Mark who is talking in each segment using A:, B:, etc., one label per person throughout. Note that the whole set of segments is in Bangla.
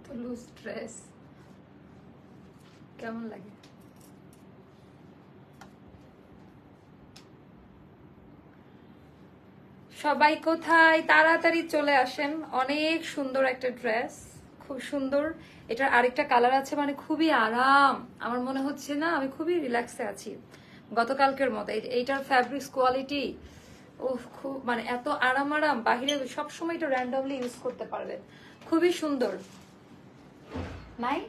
A: এত লুজ ড্রেস কেমন লাগে? সবাই কোথায়? তাড়াতাড়ি চলে আসেন। অনেক সুন্দর একটা ড্রেস, খুব সুন্দর। এটার আরেকটা কালার আছে, মানে খুবই আরাম। আমার মনে হচ্ছে না আমি খুবই রিল্যাক্সে আছি গতকালকের মতো। এইটার ফ্যাব্রিক্স কোয়ালিটি খুব, মানে এত আরাম আরাম। বাহিরে সবসময় এটা র্যান্ডমলি ইউজ করতে পারবেন, খুবই সুন্দর। নাই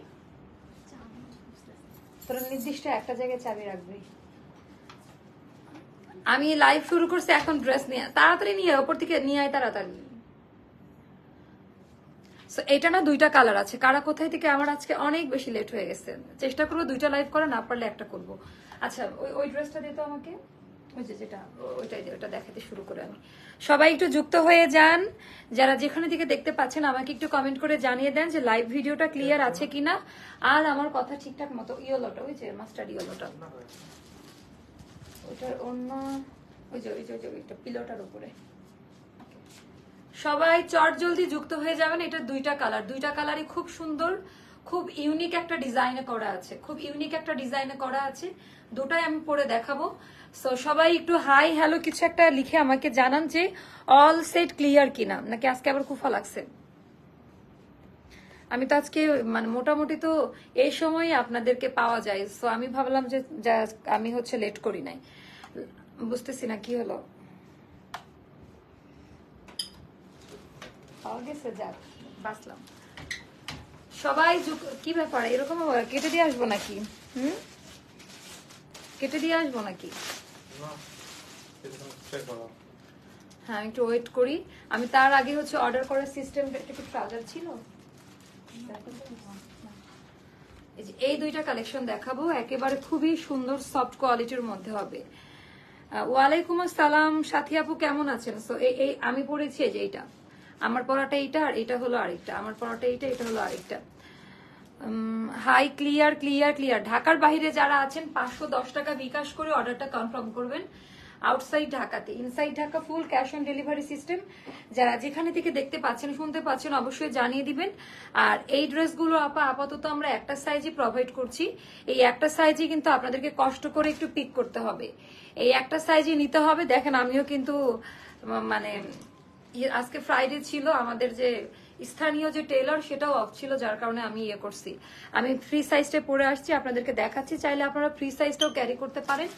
A: তোরা নির্দিষ্ট একটা জায়গায় চাবি রাখবি। আমি লাইভ শুরু করছি এখন, ড্রেস নিয়ে তাড়াতাড়ি নিয়ে ওপর থেকে নিয়ে আয় তাড়াতাড়ি। এটা না দুইটা কালার আছে, কারা কোথায় থেকে। আমার আজকে অনেক বেশি লেট হয়ে গেছে, চেষ্টা করবো দুইটা লাইভ করা, না পারলে একটা করব। আচ্ছা ওই ড্রেসটা দিত আমাকে, ওই যে যেটা ওইটাই, ওটা দেখাতে শুরু করে আমি। সবাই একটু যুক্ত হয়ে যান, যারা যেখানে থেকে দেখতে পাচ্ছেন আমাকে একটু কমেন্ট করে জানিয়ে দেন যে লাইভ ভিডিওটা ক্লিয়ার আছে কিনা, আর আমার কথা ঠিকঠাক মতো। ইয়েলোটা, ওই যে মাস্টার্ড ইয়েলোটা, ওইটার অন্য ওই যে ওইটা পিলোটার উপরে। সবাই চট জলদি যুক্ত হয়ে যাবেন। এটা দুইটা কালার, দুইটা কালারই খুব সুন্দর, খুব ইউনিক একটা ডিজাইনে করা আছে, খুব ইউনিক একটা ডিজাইনে করা আছে। দুটাই আমি পরে দেখাবো। সো সবাই একটু হাই হ্যালো কিছু একটা লিখে আমাকে জানান যে অল সেট ক্লিয়ার কিনা, নাকি আজকে আবার কুফা লাগছে। আমি তো আজকে মানে মোটামুটি তো এই সময় আপনাদেরকে পাওয়া যায়, সো আমি ভাবলাম যে আমি হচ্ছে লেট করি নাই, বুঝতেছি না কি হলো। পাওয়া গেছে, যাক বাঁচলাম। সবাই কি ব্যাপার এরকম কেটে দিয়ে আসবো নাকি? কেটে দিয়ে আসবো নাকি? হ্যাঁ একটু ওয়েট করি। আমি তার আগে হচ্ছে অর্ডার করার সিস্টেমটা একটু ট্রাউজার ছিল। এই দুইটা কালেকশন দেখাবো, একেবারে খুবই সুন্দর সফট কোয়ালিটির মধ্যে হবে। ওয়ালাইকুম আসসালাম সাথী আপু, কেমন আছেন? সো এই আমি পড়েছি যে এইটা আমার পড়াটা, এইটা আর এটা হলো আরেকটা। আমার পড়াটা এইটা, এটা হলো আরেকটা। Hi clear clear clear. ঢাকার বাইরে যারা আছেন 510 টাকা বিকাশ করে অর্ডারটা কনফার্ম করবেন। আউটসাইড ঢাকাতে, inside Dhaka full cash on delivery system. যারা যেখানে থেকে দেখতে পাচ্ছেন শুনতে পাচ্ছেন অবশ্যই জানিয়ে দিবেন। আর এই ড্রেসগুলো আপাতত আমরা একটা সাইজই প্রোভাইড করছি। এই একটা সাইজই কিন্তু আপনাদেরকে কষ্ট করে একটু পিক করতে হবে, এই একটা সাইজই নিতে হবে। দেখেন আমিও কিন্তু মানে আজকে ফ্রাইডে ছিল, আমাদের যে স্থানীয় যে টেইলর সেটাও অফ ছিল, যার কারণে আমি করছি। আমি ফ্রি সাইজটা পরে আসছি, আপনাদেরকে দেখাচ্ছি। চাইলে আপনারা ফ্রি সাইজটাও ক্যারি করতে পারেন,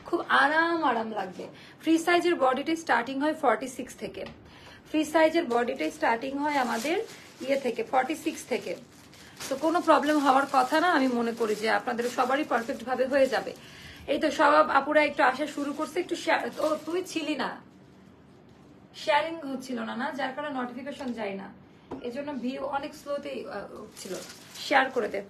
A: খুব আরাম লাগবে। ফ্রি সাইজের বডিটাই স্টার্টিং হয় 46 থেকে। ফ্রি সাইজের বডিটাই স্টার্টিং হয় আমাদের থেকে 46 থেকে। তো কোনো প্রবলেম হওয়ার কথা না, আমি মনে করি যে আপনাদের সবারই পারফেক্ট ভাবে হয়ে যাবে। এই তো সব আপুরা একটু আসা শুরু করছে, একটু ও তুই ছিলি না, শেয়ারিং হচ্ছিল না, যার কারণে নোটিফিকেশন যায় না, এজন্য ভিউ অনেক স্লোতেই ছিল। শেয়ার করে দে।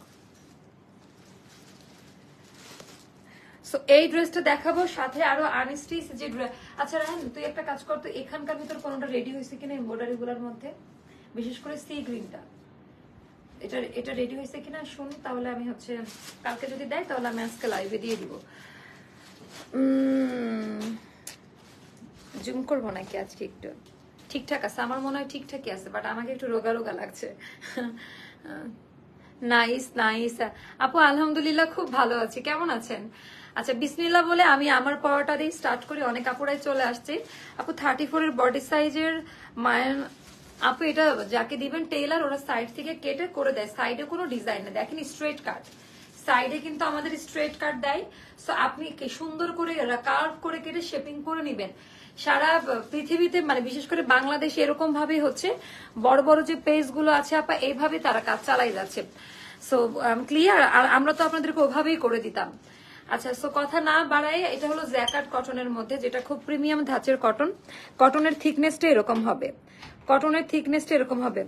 A: সো এই ড্রেসটা দেখাবো, সাথে আরো আনস্টিচ যে ড্রেস। আচ্ছা রাহান তুই একটা কাজ কর তো, এখানকার ভিতর কোনটা রেডি হয়েছে কিনা এমব্রয়ডারি গুলোর মধ্যে, বিশেষ করে সি গ্রিনটা, এটা রেডি হয়েছে কিনা শুন, তাহলে আমি হচ্ছে কালকে যদি দেয় তাহলে আমি আজকে লাইভে দিয়ে দিব। জুম করবো নাকি আজকে একটু? ঠিকঠাক আছে, আমার মনে হয় ঠিকঠাকই আছে, বাট আমাকে একটু রোগা রোগা লাগছে। নাইস নাইস আপু, আলহামদুলিল্লাহ খুব ভালো আছি, কেমন আছেন? আচ্ছা বিসমিল্লাহ বলে আমি আমার পড়াটা দিয়ে স্টার্ট করি। অনেক আপুরাই চলে আসছে। আপু 34 এর বডি সাইজের মায়ের আপু, এটা যাকে দিবেন টেইলার ওরা সাইড থেকে কেটে করে দেয়, সাইডে কোনো ডিজাইন না, দেখেন স্ট্রেট কাট, সাইডে কিন্তু আমাদের স্ট্রেট কাট দেয়। সো আপনি সুন্দর করে কার্ভ করে কেটে শেপিং করে নিবেন। সারা পৃথিবীতে মানে বিশেষ করে বাংলাদেশে এরকম ভাবেই হচ্ছে, বড় বড় যে পেজ গুলো আছে আপা এইভাবে তারা কাজ চালাই যাচ্ছে। সো ক্লিয়ার, আর আমরা তো আপনাদেরকে ওভাবেই করে দিতাম। আচ্ছা সো কথা না বাড়াই, এটা হলো জ্যাকার্ড কটনের মধ্যে, যেটা খুব প্রিমিয়াম ধাঁচের কটন। কটনের থিকনেসটা এরকম হবে, কটনের থিকনেসটা এরকম হবে।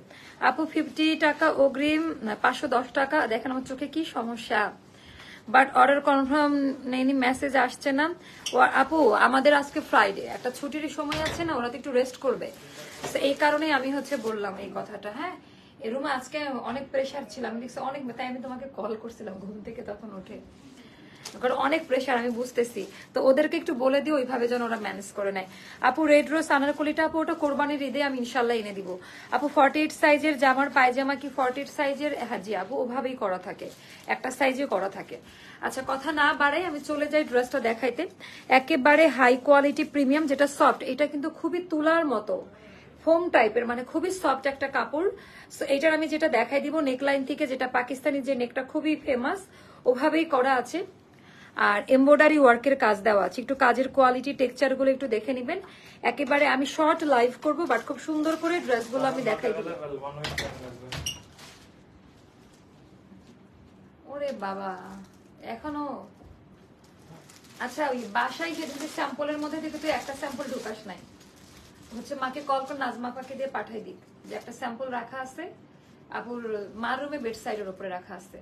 A: আপু 50 টাকা অগ্রিম, 510 টাকা। দেখেন আমার চোখে কি সমস্যা, বাট অর্ডার কনফার্ম নেই, মেসেজ আসছে না। আপু আমাদের আজকে ফ্রাইডে, একটা ছুটির সময় আছে না, ওরা তো একটু রেস্ট করবে, এই কারণেই আমি হচ্ছে বললাম এই কথাটা। হ্যাঁ এই রুমে আজকে অনেক প্রেশার ছিলাম, দেখছি অনেক, তাই আমি তোমাকে কল করছিলাম ঘুম থেকে তখন উঠে। কারণ অনেক প্রেশার আমি বুঝতেছি, তো ওদেরকে একটু বলে দিও ওইভাবে যেন ওরা ম্যানেজ করে নেয়। আপু রেড রোজ আনারকলিটা আপু ওটা কোরবানির ঈদে আমি ইনশাল্লাহ এনে দিব। আপু 48 সাইজের জামার পায়জামা কি 48 সাইজের? হ্যাঁ জি আপু, ওভাবেই করা থাকে, একটা সাইজে করা থাকে। আচ্ছা কথা না বাড়াই আমি চলে যাই ড্রেসটা দেখাইতে। একেবারে হাই কোয়ালিটি প্রিমিয়াম, যেটা সফট, এটা কিন্তু খুবই তুলার মতো ফোম টাইপের, মানে খুবই সফট একটা কাপড়। সো এটার আমি যেটা দেখাই দিব নেকলাইন থেকে, যেটা পাকিস্তানি যে নেকটা খুবই ফেমাস, ওভাবেই করা আছে। আর এমব্রয়ডারি ওয়ার্কের কাজ দেওয়া আছে। একটু কাজের কোয়ালিটি টেক্সচার গুলো একটু দেখে নিবেন। একেবারে আমি শর্ট লাইভ করব, বাট খুব সুন্দর করে ড্রেসগুলো আমি দেখাই দিব। ওরে বাবা এখনো, আচ্ছা ওই বাসায় যেদিকে স্যাম্পলের মধ্যে থেকে তুই একটা স্যাম্পল ঢুকাস নাই, হচ্ছে মাকে কল করে নাজমা পাকে দিয়ে পাঠাই দিক যে একটা স্যাম্পল রাখা আছে আপুর মার রুমে বেড সাইডের উপরে রাখা আছে,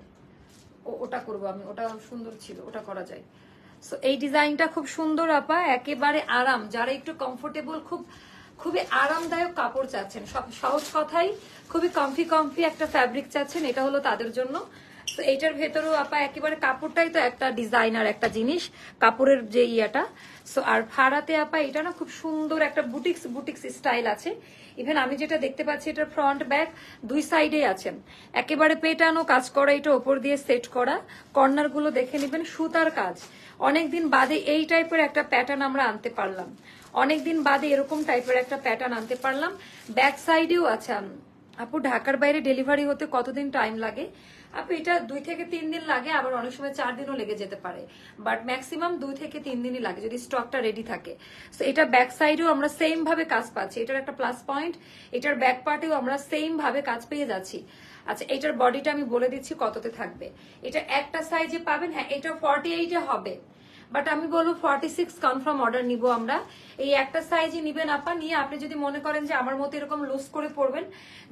A: ওটা করব আমি, ওটা সুন্দর ছিল, ওটা করা যায়। সো এই ডিজাইনটা খুব সুন্দর আপা, একেবারে আরাম, যারা একটু কমফোর্টেবল, খুবই আরামদায়ক কাপড় চাচ্ছেন, সব সহজ কথাই খুবই কমফি একটা ফ্যাব্রিক চাচ্ছেন, এটা হলো তাদের জন্য। তো এইটার ভেতরেও আপা একেবারে কাপড়টাই তো একটা ডিজাইনার একটা জিনিস, কাপড়ের যে ইয়াটা। সো আর ফাড়াতে আপা এটা না খুব সুন্দর একটা বুটিক্স স্টাইল আছে। ইভেন আমি যেটা দেখতে পাচ্ছি এটার ফ্রন্ট ব্যাক দুই সাইডে আছেন, একেবারে পেটানো কাজ করা, এটা ওপর দিয়ে সেট করা, কর্নার গুলো দেখে নেবেন, সুতার কাজ। অনেকদিন বাদে এই টাইপের একটা প্যাটার্ন আমরা আনতে পারলাম, অনেকদিন বাদে এরকম টাইপের একটা প্যাটার্ন আনতে পারলাম। ব্যাক সাইডেও আছে। আপু ঢাকার বাইরে ডেলিভারি হতে কতদিন টাইম লাগে? আপু এটা 2 থেকে 3 দিন লাগে, আবার অনেক সময় 4 দিনও লেগে যেতে পারে, বাট ম্যাক্সিমাম 2 থেকে 3 দিনই লাগে যদি স্টকটা রেডি থাকে। সো এটা ব্যাক সাইডেও আমরা সেম ভাবে কাজ পাচ্ছি, এটার একটা প্লাস পয়েন্ট, এটার ব্যাক পার্টেও আমরা সেম ভাবে কাজ পেয়ে যাচ্ছি। আচ্ছা এটার বডিটা আমি বলে দিচ্ছি কততে থাকবে। এটা একটা সাইজে পাবেন, হ্যাঁ এটা 48 এ হবে, বাট আমি বলবো 46 কনফার্ম অর্ডার নিব আমরা। এই একটা সাইজে নিবেন আপা, নিয়ে আপনি যদি মনে করেন যে আমার মতো এরকম লুজ করে পড়বেন,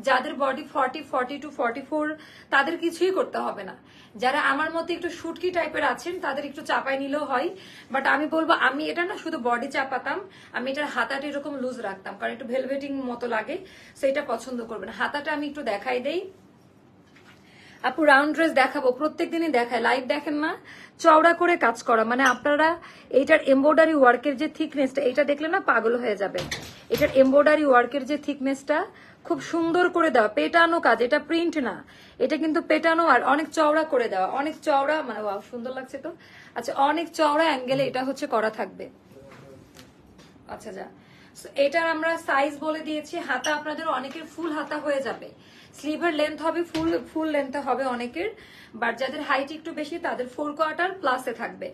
A: যাদের বডি 40, 42, 44 তাদের কিছুই করতে হবে না। যারা আমার মতো একটু শুটকি টাইপের আছেন তাদের একটু চাপাই নিলেও হয়, বাট আমি বলবো আমি এটা না শুধু বডি চাপাতাম, আমি এটার হাতাটা এরকম লুজ রাখতাম, কারণ একটু ভেলভেটিং মতো লাগে, সেটা পছন্দ করবেন। হাতাটা আমি একটু দেখাই দেই আপু, রাউন্ড ড্রেস দেখাবো, প্রত্যেকদিনই দেখায়, লাইভ দেখেন না, চওড়া করে কাজ করা, মানে আপনারা এইটার এমব্রয়ডারি ওয়ার্কের যে থিকনেসটা, এটা দেখলে না পাগল হয়ে যাবে। এটার এমব্রয়ডারি ওয়ার্কের যে থিকনেসটা খুব সুন্দর করে দেওয়া, পেটানো কাজ, এটা প্রিন্ট না, এটা কিন্তু পেটানো আর অনেক চওড়া করে দেওয়া, অনেক চওড়া, মানে সুন্দর লাগছে তো। আচ্ছা অনেক চওড়া অ্যাঙ্গেলে এটা হচ্ছে করা থাকবে। আচ্ছা যা, এটার আমরা সাইজ বলে দিয়েছি, হাতা আপনাদের অনেকের ফুল হাতা হয়ে যাবে, স্লিভের লেন্থ হবে ফুল লেন্থ হবে অনেকের, বাট যাদের হাইট একটু বেশি তাদের 4/4 প্লাসে থাকবে।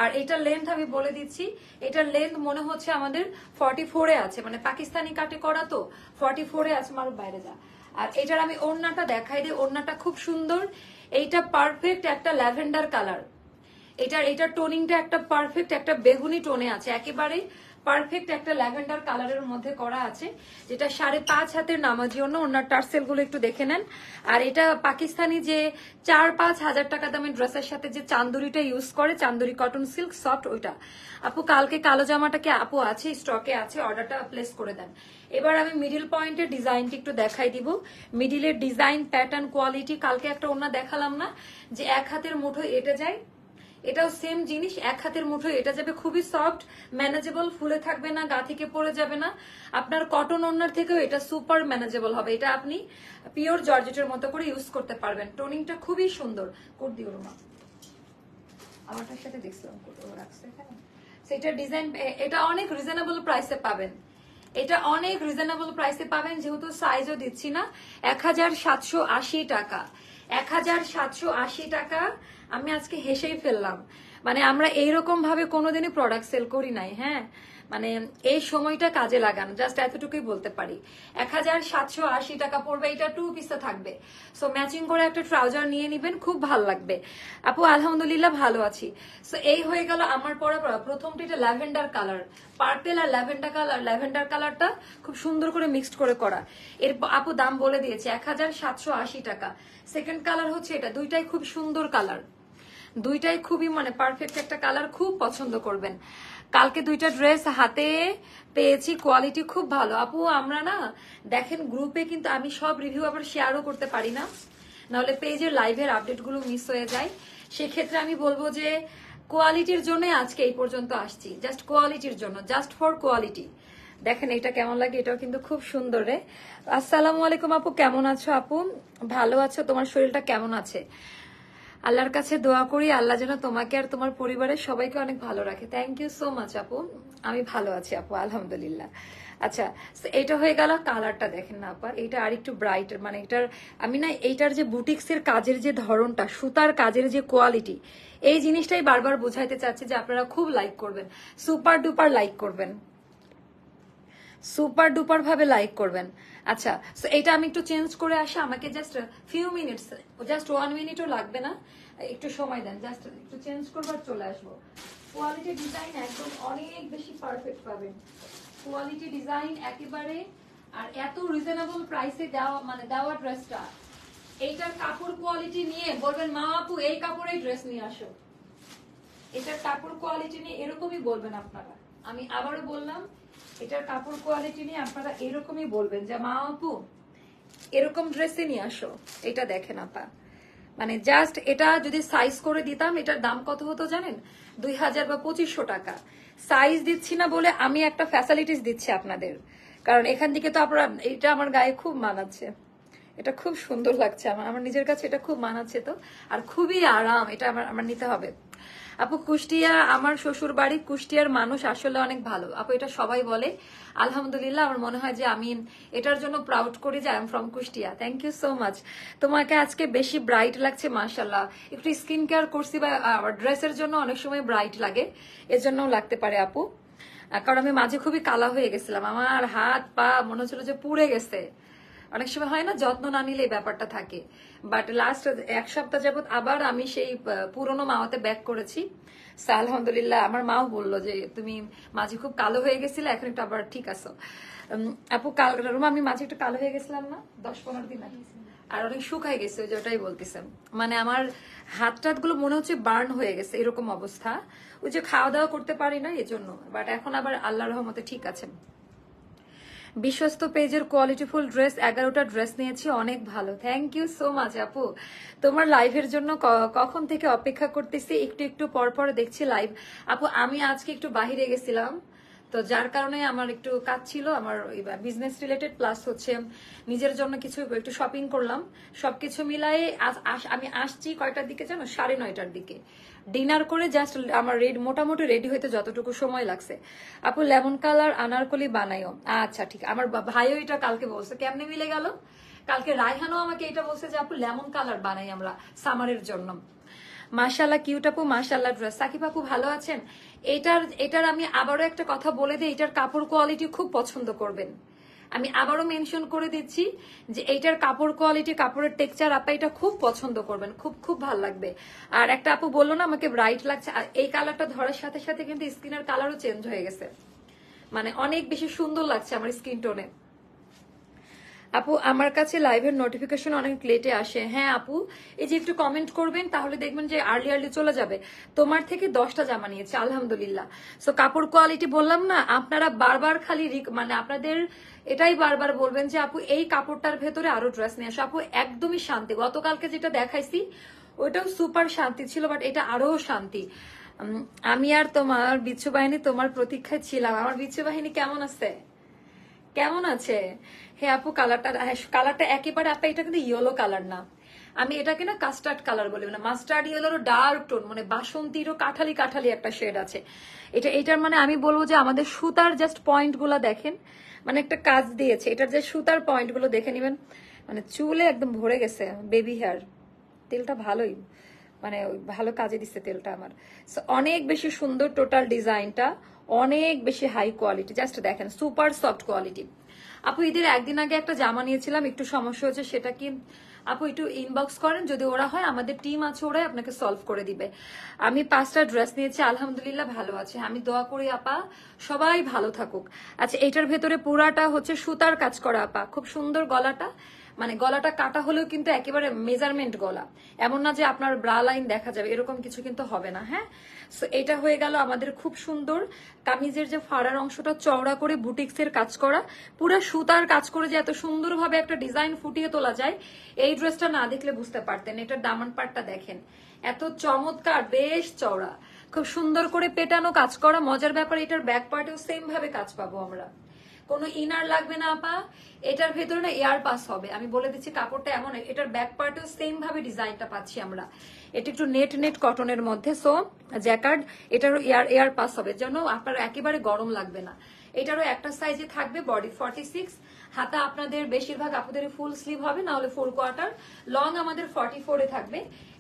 A: আর এটার লেন্থ আমি বলে দিচ্ছি, এটার লেন্থ মনে হচ্ছে আমাদের 44 এ আছে, মানে পাকিস্তানি কাটে করা তো 44 এ আছে, মারো বাইরে যা। আর এটার আমি ওড়নাটা দেখাই দিই, ওড়নাটা খুব সুন্দর, এইটা পারফেক্ট একটা ল্যাভেন্ডার কালার, এটার টোনিংটা একটা পারফেক্ট একটা বেগুনি টোনে আছে, একেবারে পারফেক্ট একটা ল্যাভেন্ডার কালারের মধ্যে করা আছে, যেটা 5.5 হাতের নামাজি অন্য, ওনার টার্সেল গুলো একটু দেখে নেন। আর এটা পাকিস্তানি যে 4-5 হাজার টাকা দামের ড্রেসের সাথে যে চান্দুরিটা ইউজ করে, চান্দুরি কটন সিল্ক সফট, ওইটা। আপু কালকে কালো জামাটা কি আপু আছে, স্টকে আছে, অর্ডারটা প্লেস করে দেন। এবার আমি মিডিল পয়েন্টের ডিজাইনটি একটু দেখাই দিব, মিডিলের ডিজাইন প্যাটার্ন কোয়ালিটি, কালকে একটা ওনা দেখালাম না যে এক হাতের মুঠো এটা যায়, এটাও সেম জিনিস, এক হাতের মুঠোয় এটা যাবে, খুবই সফট ম্যানেজেবল, ফুলে থাকবে না, গা থেকে পড়ে যাবে না, আপনার কটন ওড়নার থেকেও এটা সুপার ম্যানেজেবল হবে, এটা আপনি পিওর জর্জেটের মতো করে ইউজ করতে পারবেন, টোনিংটা খুবই সুন্দর। কুর্তি ওরমা আমারটার সাথে দেখছিলাম রাখছে এখানে, সেটার ডিজাইন, এটা অনেক রিজনেবল প্রাইসে পাবেন, এটা অনেক রিজনেবল প্রাইসে পাবেন, যেহেতু সাইজও দিচ্ছি না। 1780 টাকা, 1780 টাকা। আমি আজকে হেসেই ফেললাম, মানে আমরা এইরকম ভাবে কোনোদিনই প্রোডাক্ট সেল করি নাই, হ্যাঁ, মানে এই সময়টা কাজে লাগান, জাস্ট এতটুকুই বলতে পারি। 1780 টাকা পড়বে, এটা 2 পিসে থাকবে, সো ম্যাচিং করে একটা ট্রাউজার নিয়ে নিবেন, খুব ভালো লাগবে। আপু আলহামদুলিল্লাহ ভালো আছি। সো এই হয়ে গেল আমার পরা। প্রথমটা এটা ল্যাভেন্ডার কালার, পার্পেল আর ল্যাভেন্ডার কালারটা খুব সুন্দর করে মিক্সড করে করা। এর আপু দাম বলে দিয়েছে 1780 টাকা। সেকেন্ড কালার হচ্ছে এটা, দুইটাই খুব সুন্দর কালার, দুইটাই খুবই মানে পারফেক্ট একটা কালার, খুব পছন্দ করবেন। কালকে দুইটা ড্রেস হাতে পেয়েছি, কোয়ালিটি খুব ভালো। আপু আমরা না দেখেন গ্রুপে কিন্তু আমি সব রিভিউ আবার শেয়ারও করতে পারি না, নাহলে পেজের লাইভের আপডেট গুলো মিস হয়ে যায়। সেক্ষেত্রে আমি বলবো যে কোয়ালিটির জন্য আজকে এই পর্যন্ত আসছি, জাস্ট কোয়ালিটির জন্য, জাস্ট ফর কোয়ালিটি। দেখেন এটা কেমন লাগে, এটাও কিন্তু খুব সুন্দর রে। আসসালামু আলাইকুম আপু, কেমন আছো আপু? ভালো আছো? তোমার শরীরটা কেমন আছে? আল্লাহর কাছে দোয়া করি আল্লাহ যেন তোমাকে আর তোমার পরিবারের সবাইকে অনেক ভালো রাখে। থ্যাংক ইউ সো মাচ আপু, আমি ভালো আছি আপু, আলহামদুলিল্লাহ। আচ্ছা, এটা হয়ে গেল। কালারটা দেখেন না আপা, এটা আর একটু ব্রাইট, মানে এটার আমি না এইটার যে বুটিক্সের কাজের যে ধরনটা, সুতার কাজের যে কোয়ালিটি, এই জিনিসটাই বারবার বোঝাইতে চাচ্ছি যে আপনারা খুব লাইক করবেন, সুপার ডুপার লাইক করবেন, সুপার ডুপার ভাবে লাইক করবেন। আচ্ছা, সো এটা আমি একটু চেঞ্জ করে আসি, আমাকে জাস্ট ফিউ মিনিটস, জাস্ট 1 মিনিটও লাগবে না, একটু সময় দেন, জাস্ট একটু চেঞ্জ করবার চলে আসবো। কোয়ালিটি ডিজাইন একদম অনেক বেশি পারফেক্ট পাবেন, কোয়ালিটি ডিজাইন একেবারে, আর এত রিজনেবল প্রাইসে দেওয়া, মানে দেওয়া ড্রেসটা, এইটার কাপড় কোয়ালিটি নিয়ে বলবেন মা আপু এই কাপড়েই ড্রেস নিয়ে আসো, এটার কাপড় কোয়ালিটি নিয়ে এরকমই বলবেন আপনারা। আমি আবারও বললাম, এটার কাপড় কোয়ালিটি নিয়ে আপনারা এরকমই বলবেন যে মা আপু এরকম ড্রেসই নিয়ে আসো। এটা দেখেন আপা, মানে জাস্ট এটা যদি সাইজ করে দিতাম, এটার দাম কত হতো জানেন? 2000 বা 2500 টাকা। সাইজ দিচ্ছি না বলে আমি একটা ফ্যাসিলিটিস দিচ্ছি আপনাদের, কারণ এখান থেকে তো আপনারা, এটা আমার গায়ে খুব মানাচ্ছে, এটা খুব সুন্দর লাগছে আমার নিজের কাছে, এটা খুব মানাচ্ছে তো, আর খুবই আরাম, এটা আমার নিতে হবে। আপু কুষ্টিয়া, আমার শ্বশুর বাড়ি কুষ্টিয়ার মানুষ আসলে অনেক ভালো আপু, এটা সবাই বলে। আলহামদুলিল্লাহ, আমার মনে হয় যে আমি এটার জন্য প্রাউড করি যে I am from Kushtia. Thank you so much. তোমাকে আজকে বেশি ব্রাইট লাগছে, মাশাল্লাহ। একটু স্কিন কেয়ার করছি, বা ড্রেসের জন্য অনেক সময় ব্রাইট লাগে, এর জন্যও লাগতে পারে আপু, কারণ আমি মাঝে খুবই কালা হয়ে গেছিলাম, আমার হাত পা মনে হচ্ছিল যে পুড়ে গেছে। অনেক সময় হয় না, যত্ন না নিলে এই ব্যাপারটা থাকে। বাট লাস্ট 1 সপ্তাহ যাবত আবার আমি সেই পুরনো মাওয়াতে ব্যাক করেছি। আলহামদুলিল্লাহ, আমার মাও বললো যে তুমি মাঝে খুব কালো হয়ে গেছিলে, এখন একটু আবার ঠিক আছো। আপু রুমা, আমি মাঝে একটু কালো হয়ে গেছিলাম না 10-15 দিন আগে, আর অনেক শুকাই গেছে, ওই যে ওটাই বলতেছেন, মানে আমার হাত টাত গুলো মনে হচ্ছে বার্ন হয়ে গেছে, এরকম অবস্থা। ওই যে খাওয়া দাওয়া করতে পারি না এজন্য, বাট এখন আবার আল্লাহর রহমতে ঠিক আছে। বিশ্বস্ত পেজের কোয়ালিটিফুল ড্রেস, 11টা ড্রেস নিয়েছি, অনেক ভালো। থ্যাংক ইউ সো মাচ আপু, তোমার লাইভের জন্য কখন থেকে অপেক্ষা করতেছি, একটু একটু পর পর দেখছি লাইভ। আপু আমি আজকে একটু বাহিরে গেছিলাম, তো যার কারণে আমার একটু কাজ ছিল, আমার বিজনেস রিলেটেড, প্লাস হচ্ছে নিজের জন্য কিছু একটু শপিং করলাম, সবকিছু মিলাই আমি আসছি কয়টার দিকে জানো? 9:30টার দিকে। ডিনার করে জাস্ট আমার মোটামুটি রেডি হইতে যতটুকু সময় লাগছে। আপু লেমন কালার আনারকলি বানাইও। আচ্ছা ঠিক, আমার ভাইও এটা কালকে বলছে, কেমনে মিলে গেল? কালকে রায়হানও আমাকে এটা বলছে যে আপু লেমন কালার বানাই আমরা সামারের জন্য। মাশাআল্লাহ কিউট আপু, মাশাআল্লাহ ড্রেস। সাকিব আপু ভালো আছেন? এটার আমি আবারও একটা কথা বলে দিই, এটার কাপড় কোয়ালিটি খুব পছন্দ করবেন। আমি আবারও মেনশন করে দিচ্ছি যে এইটার কাপড় কোয়ালিটি, কাপড়ের টেক্সচার আপা এটা খুব পছন্দ করবেন, খুব খুব ভালো লাগবে। আর একটা আপু বললো না আমাকে ব্রাইট লাগছে, আর এই কালারটা ধরার সাথে সাথে কিন্তু স্কিনের কালারও চেঞ্জ হয়ে গেছে, মানে অনেক বেশি সুন্দর লাগছে আমার স্কিন টোনে। আপু আমার কাছে লাইভের নোটিফিকেশন অনেক লেটে আসে। হ্যাঁ আপু, এই যে একটু কমেন্ট করবেন, তাহলে দেখবেন যে আর্লি চলে যাবে। তোমার থেকে 10টা জামা নিয়েছে, আলহামদুলিল্লাহ। সো কাপড় কোয়ালিটি বললাম না, আপনারা বারবার খালি মানে আপনাদের এটাই বারবার বলবেন যে আপু এই কাপড়টার ভেতরে আরো ড্রেস নিয়ে আসো। আপু একদমই শান্তি, গতকালকে যেটা দেখাইছি ওইটাও সুপার শান্তি ছিল, বাট এটা আরো শান্তি। আমি আর তোমার বিচ্ছু বাহিনী তোমার প্রতীক্ষায় ছিলাম। আমার বিচ্ছু বাহিনী কেমন আছে? কেমন আছে? হে আপু কালারটা একেবারে আপা, এটা কিন্তু ইয়েলো কালার না, আমি এটাকে না কাস্টার্ড কালার বলি, না মাস্টার্ড ইয়েলোর ডার্ক টোন, মানে বাসন্তীরও কাঠালি কাঠালি একটা শেড আছে। এটার মানে আমি বলবো যে আমাদের সুতার জাস্ট পয়েন্ট গুলা দেখেন, মানে একটা কাজ দিয়েছে, এটার যে সুতার পয়েন্ট গুলো দেখে নিবেন, মানে চুলে একদম ভরে গেছে বেবি হেয়ার। তেলটা ভালোই, মানে ভালো কাজে দিচ্ছে তেলটা আমার। অনেক বেশি সুন্দর টোটাল ডিজাইনটা, অনেক বেশি হাই কোয়ালিটি, জাস্ট দেখেন সুপার সফট কোয়ালিটি। আপু ঈদের একদিন আগে একটা জামা নিয়েছিলাম, একটু সমস্যা হচ্ছে, সেটা কি আপু একটু ইনবক্স করেন, যদি ওরা হয় আমাদের টিম আছে, ওরাই আপনাকে সলভ করে দিবে। আমি 5টা ড্রেস নিয়েছি, আলহামদুলিল্লাহ ভালো আছে, আমি দোয়া করি আপা সবাই ভালো থাকুক। আচ্ছা এটার ভেতরে পুরাটা হচ্ছে সুতার কাজ করা আপা, খুব সুন্দর গলাটা, মানে গলাটা কাটা হলেও কিন্তু একেবারে মেজারমেন্ট গলা, এমন না যে আপনার ব্রা লাইন দেখা যাবে, এরকম কিছু কিন্তু হবে না। হ্যাঁ, সো এটা হয়ে গেল আমাদের খুব সুন্দর কামিজের যে ফাড়ার অংশটা চওড়া করে বুটিক্সের কাজ করা, পুরো সুতার কাজ করে যে এত সুন্দরভাবে একটা ডিজাইন ফুটিয়ে তোলা যায়, এই ড্রেসটা না দেখলে বুঝতে পারতেন। এটার দামান পাটটা দেখেন, এত চমৎকার, বেশ চওড়া। খুব সুন্দর করে পেটানো কাজ করা। মজার ব্যাপার এটার ব্যাক পার্টেও সেম ভাবে কাজ পাবো আমরা, কোনো ইনার লাগবে না আপা। এটার ভেতরে না এয়ার পাস হবে, আমি বলে দিচ্ছি কাপড়টা এমন। এটার ব্যাক পার্টেও সেম ভাবে ডিজাইনটা পাচ্ছি আমরা। এটা একটু নেট নেট কটনের মধ্যে, সো জ্যাকার্ড, এটারও এয়ার পাস হবে, যেন আপনার একেবারে গরম লাগবে না। এটারও একটা সাইজে থাকবে, বডি 46, হাতা আপনাদের বেশিরভাগ আপনাদের ফুল স্লিভ হবে, না হলে 4/4, লং আমাদের 44-এ থাকবে।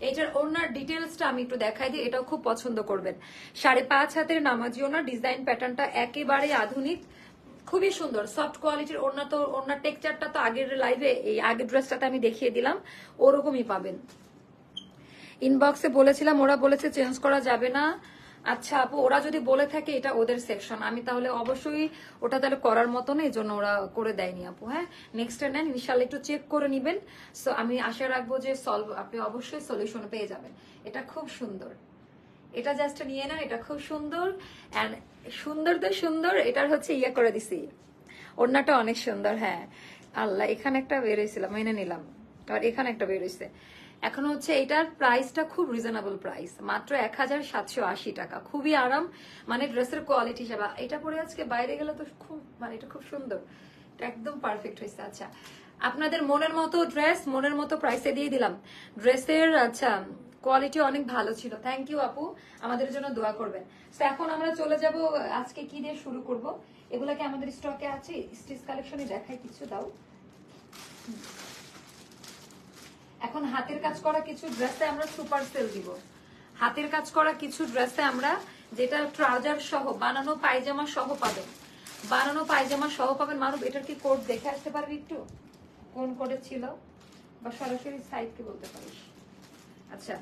A: এটার ওনার ডিটেলসটা আমি একটু দেখাই দিই, এটাও খুব পছন্দ করবেন। 5.5 হাতের নামাজি ওনার, ডিজাইন প্যাটার্নটা একেবারে আধুনিক, খুবই সুন্দর সফট কোয়ালিটির ওড়না। তো ওড়নার টেক্সচারটা তো আগের লাইভে, এই আগের ড্রেসটাতে আমি দেখিয়ে দিলাম, ওরকমই পাবেন। ইনবক্সে বলেছিলাম, ওরা বলেছে চেঞ্জ করা যাবে না। আচ্ছা আপু, ওরা যদি বলে থাকে এটা ওদের সেকশন, আমি তাহলে অবশ্যই ওটা তাহলে করার মতো না, এই জন্য ওরা করে দেয়নি আপু। হ্যাঁ, নেক্সট নেন ইনশাল্লাহ, একটু চেক করে নিবেন। সো আমি আশা রাখবো যে আপনি অবশ্যই সলিউশন পেয়ে যাবেন। এটা খুব সুন্দর, এটা জাস্ট নিয়ে নেন, এটা খুব সুন্দর। অ্যান্ড সুন্দর তো সুন্দর, এটার হচ্ছে ইয়ে করে দিছি, ওড়নাটা অনেক সুন্দর। হ্যাঁ আল্লাহ, এখানে একটা বেরোইছিলাম, মেনে নিলাম, আর এখানে একটা বেরোইছে। এখন হচ্ছে এটার প্রাইসটা খুব রিজনেবল প্রাইস, মাত্র 1780 টাকা। খুবই আরাম, মানে ড্রেসের কোয়ালিটি হিসাবে। এটা পরে আজকে বাইরে গেলে তো খুব, মানে এটা খুব সুন্দর, এটা একদম পারফেক্ট হয়েছে। আচ্ছা, আপনাদের মনের মতো ড্রেস, মনের মতো প্রাইসে দিয়ে দিলাম ড্রেসের। আচ্ছা, কোয়ালিটি অনেক ভালো ছিল, থ্যাংক ইউ আপু, আমাদের জন্য দোয়া করবেন। তো এখন আমরা চলে যাব, আজকে কি দিয়ে শুরু করব, এগুলাকে আমাদের স্টকে আছে, স্টিচ কালেকশনে দেখাই কিছু দাও। এখন হাতের কাজ করা কিছু ড্রেসে আমরা সুপার সেল দিব। হাতের কাজ করা কিছু ড্রেসে আমরা, যেটা ট্রাউজার সহ, বানানো পায়জামা সহ পাবেন, বানানো পায়জামা সহ পাবেন। মারুফ, এটার কি কোড দেখে আসতে পারবি একটু, কোন কোডে ছিল, বা সরাসরি সাইটকে বলতে পারিস। আচ্ছা,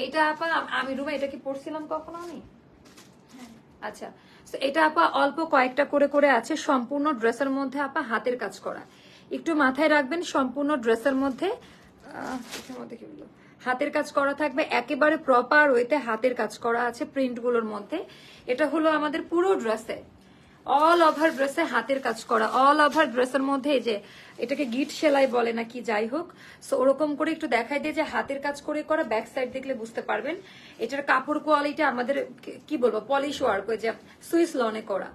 A: এইটা আপা আমি রুমে এটা কি পড়ছিলাম কখনো আমি? আচ্ছা, এটা আপা অল্প কয়েকটা করে করে আছে, সম্পূর্ণ ড্রেসের মধ্যে আপা হাতের কাজ করা। একটু মাথায় রাখবেন, সম্পূর্ণ ড্রেসের মধ্যে কি বলবো, হাতের কাজ করা থাকবে, একেবারে প্রপার ওয়েতে হাতের কাজ করা আছে প্রিন্ট গুলোর মধ্যে। এটা হলো আমাদের পুরো ড্রেসে, অল ওভার ড্রেসে হাতের কাজ করা, অল ওভার ড্রেসের মধ্যে। এই যে এটাকে গিট সেলাই বলে নাকি, যাই হোক, সো ওরকম করে একটু দেখাই দিয়ে যে হাতের কাজ করে করা। ব্যাক সাইড দেখলে বুঝতে পারবেন। এটার কাপড় কোয়ালিটি আমাদের কি বলবো, পলিশ ওয়ার্ক, ওই যে সুইস লনে করা,